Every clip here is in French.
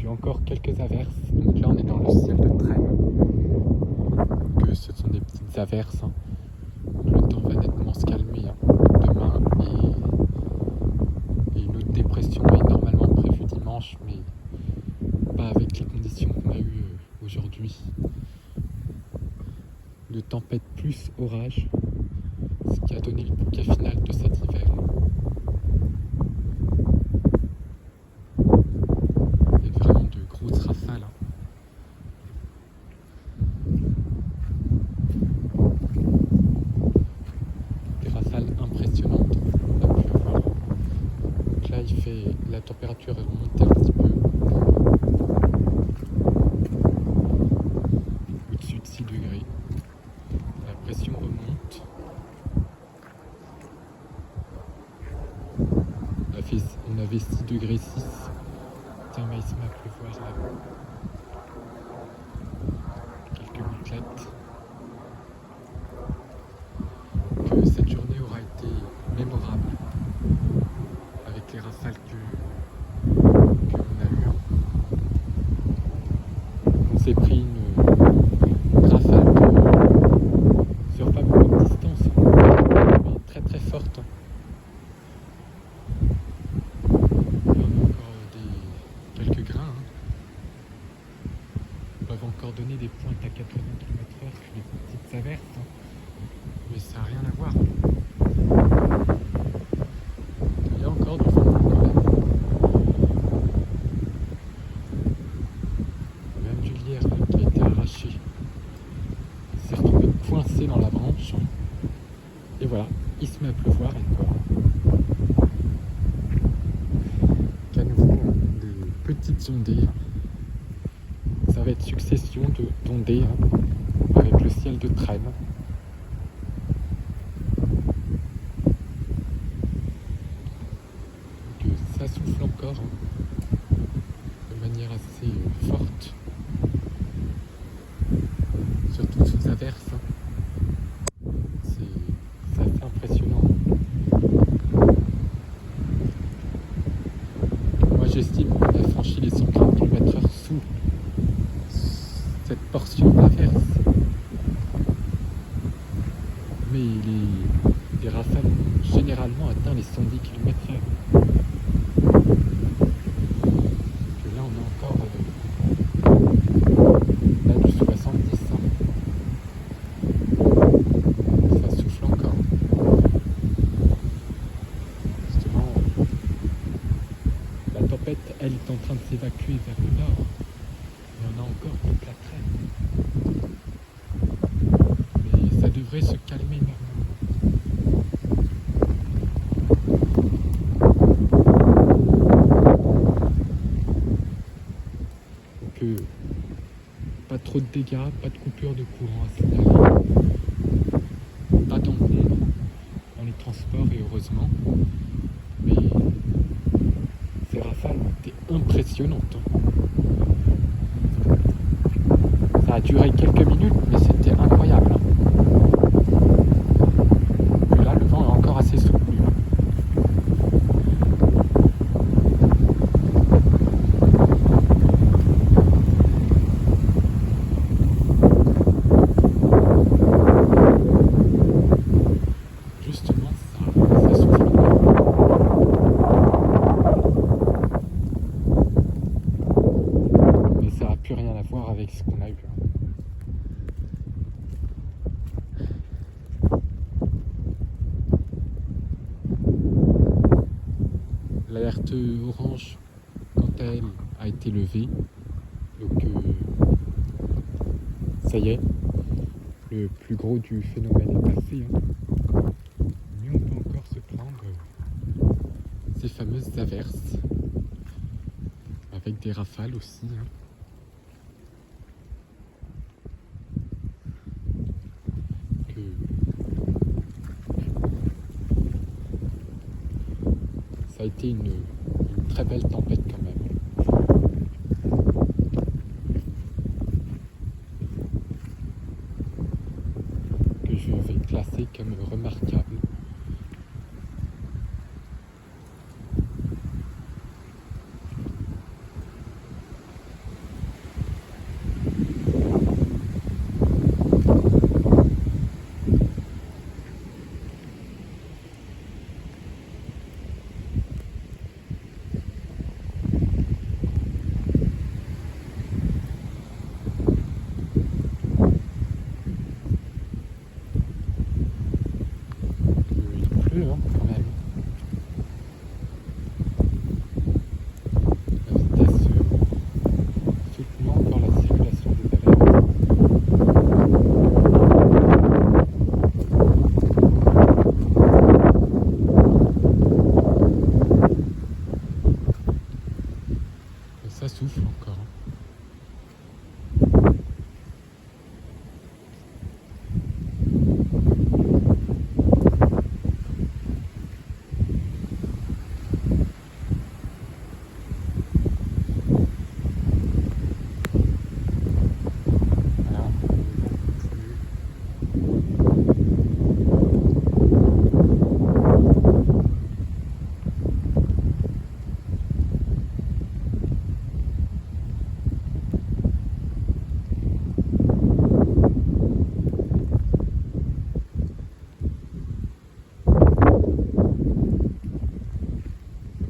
eu encore quelques averses. Donc là, on est dans le ciel de Trême. Que ce sont des petites averses. Hein. Le temps va nettement se calmer demain et une autre dépression est normalement prévue dimanche, mais pas avec les conditions qu'on a eues aujourd'hui. De tempête plus orage, ce qui a donné le bouquet final de cet hiver. Et vraiment de grosses rafales. Des rafales impressionnantes, on a pu avoir. Donc là, la température est remontée un petit peu. Au-dessus de 6 degrés. La pression remonte. On avait 6 degrés 6. Tiens, mais il se met à pleuvoir là. Quelques gouttelettes. Que cette journée aura été mémorable avec les rafales qu'on a eues. On s'est pris une rafale sur pas beaucoup de distance, mais très très forte. Quelques grains peuvent encore donner des pointes à 80 km/h sur les petites averses, mais ça n'a rien à voir. Il y a encore du vent quand même. Même du lierre qui a été arraché s'est retrouvé coincé dans la branche. Et voilà, il se met à pleuvoir encore. Qu'à nouveau, des petites ondées. Ça va être succession d'ondées avec le ciel de Trême. Que ça souffle encore de manière assez forte, surtout sous averse. C'est assez impressionnant. Moi j'estime qu'on a franchi les 130 km/h sous cette portion d'averse. Mais les rafales ont généralement atteint les 110 km/h. Que là on a encore là du 70. Ça souffle encore. Justement, la tempête, elle est en train de s'évacuer vers le nord. Il y en a encore toute la Trême. Mais ça devrait se calmer normalement. Donc, pas trop de dégâts, pas de coupure de courant à signaler. Pas d'encombre dans les transports et heureusement. Mais ces rafales ont été impressionnantes. Ça a duré quelques minutes, mais c'était incroyable. Et là, le vent est encore assez soutenu. Justement, ça souffle. Mais ça n'a plus rien à voir avec ce qu'on a eu. L'alerte orange, quant à elle, a été levée. Donc, ça y est, le plus gros du phénomène est passé. Mais on peut encore se prendre ces fameuses averses, avec des rafales aussi. Ça a été une très belle tempête quand même. Que je vais classer comme remarquable. Ça souffle encore. Voilà.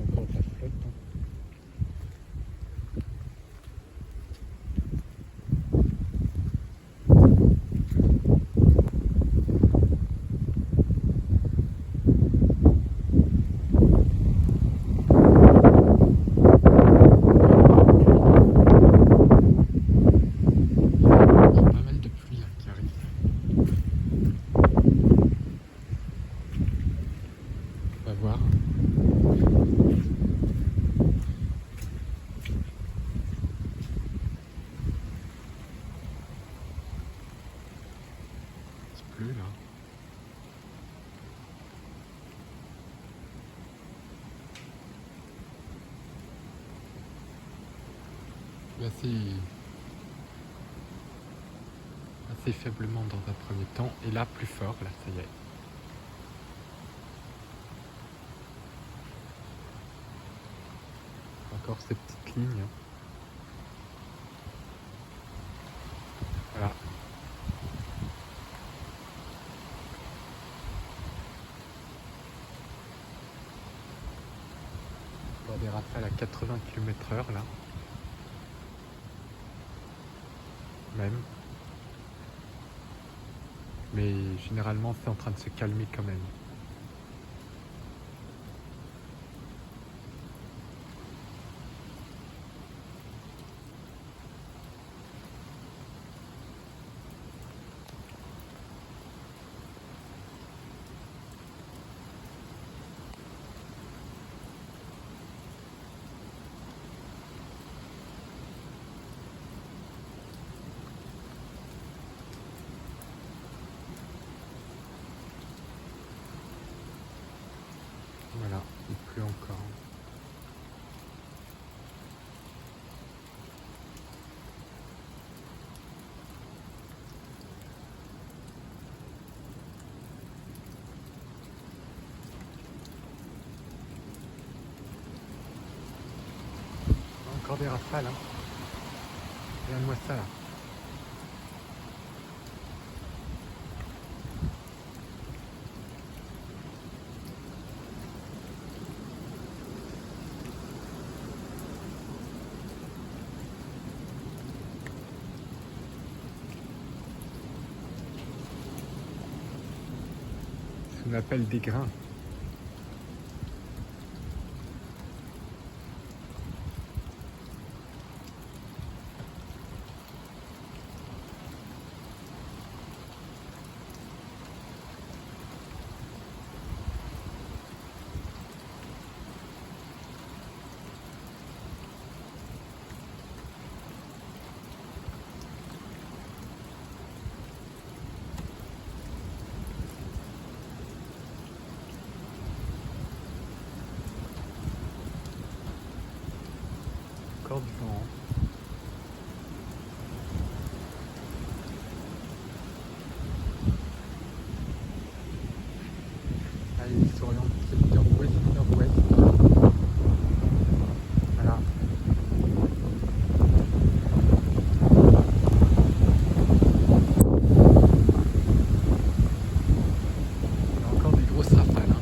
Encore de la flotte. Hein. Pas mal de pluie là, qui arrive. On va voir. Il pleut là. Il est assez faiblement dans un premier temps, et là plus fort, là ça y est. Encore ces petites lignes. Voilà. On voit des rafales à 80 km/h là. Même. Mais généralement c'est en train de se calmer quand même. Voilà, il pleut encore. Encore des rafales, hein. Regarde-moi ça là. Ce qu'on appelle des grains. Encore du vent. Allez, il s'oriente vers ouest, nord-ouest. Voilà. Il y a encore des grosses rafales. Hein.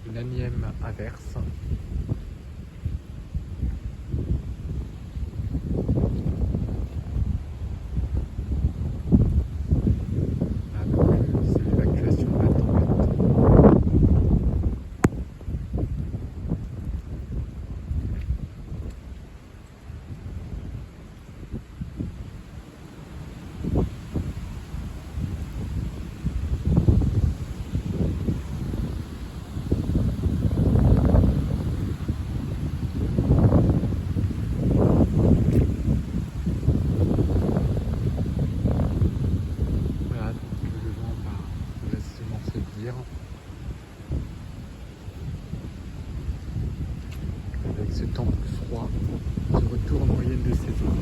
une énième averse. Ah, donc, c'est l'évacuation de la tempête. Voilà, donc le vent va progressivement faiblir avec ce temps plus froid, ce retour en moyenne de saison.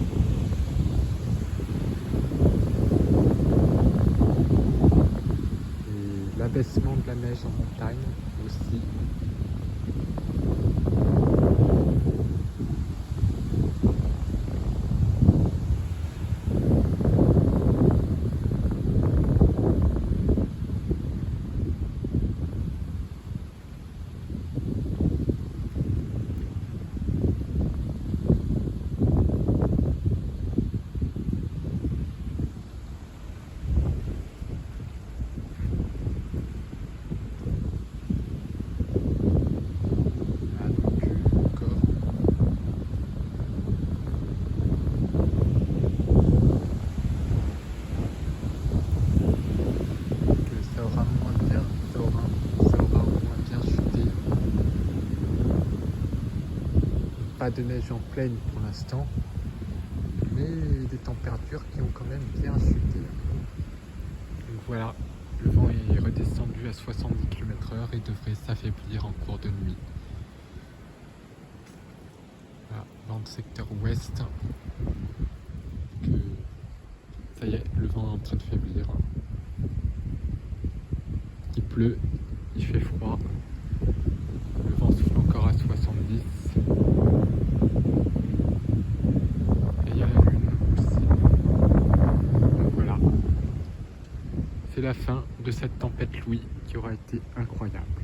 Et l'abaissement de la neige en montagne aussi. Ah, donc encore que ça aura moins bien, ça aura moins bien chuté. Pas de neige en plaine pour l'instant, mais des températures qui ont quand même bien chuté. Donc voilà, le vent est redescendu à 70 km/h et devrait s'affaiblir en cours de nuit. Voilà, dans le secteur ouest, que ça y est, le vent est en train de faiblir. Il pleut, il fait froid, le vent souffle encore à 70. Et il y a la lune aussi. Donc voilà, c'est la fin de cette tempête Louis qui aura été incroyable.